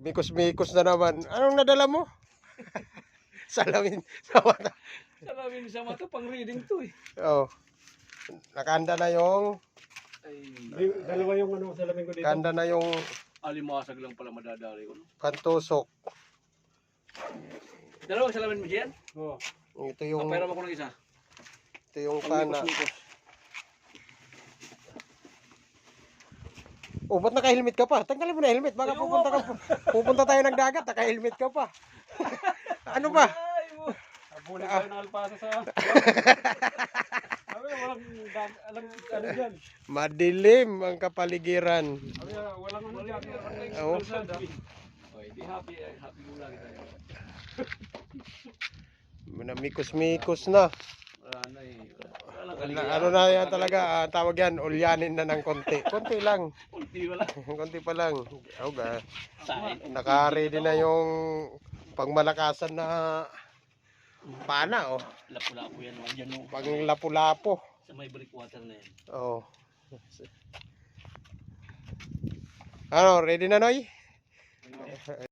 Mikos-mikos na naman. Anong nadala mo? Salamin sa mata. Salamin sa mata, pang reading to eh. Oh. Nakanda na yung Dalawa yung ano, salamin ko dito. kanda na yung Alimasag lang pala madadali ko. No? kantusok. Dalawang salamin mo dyan? Oo. Ito yung Papayaram ako ng isa. ito yung Pang kana. mikos-mikos. Oh, ba't naka-helmet ka pa? Tanggalin mo na helmet. Baka pupunta tayo ng dagat, naka-helmet ka pa. Ano ba? Ay mo. Abunin tayo ng alpasa sa... Sabi, walang alam ano dyan. Madilim ang kapaligiran. Sabi, walang ano dyan. Oo. Okay, di happy mo lang tayo. Namikos-mikos na. Wala na eh. Ano na yan talaga, tawag yan, ulyanin na ng konti. Konti lang. Kunti wala. Konti pa lang. Oh, Saan? naka-ready na yung pangmalakasan na pana, oh. Lapu-lapu yan. Yan no. Pang lapu-lapo. Sa may breakwater na yan. Oh. Ano, ready na, Noy?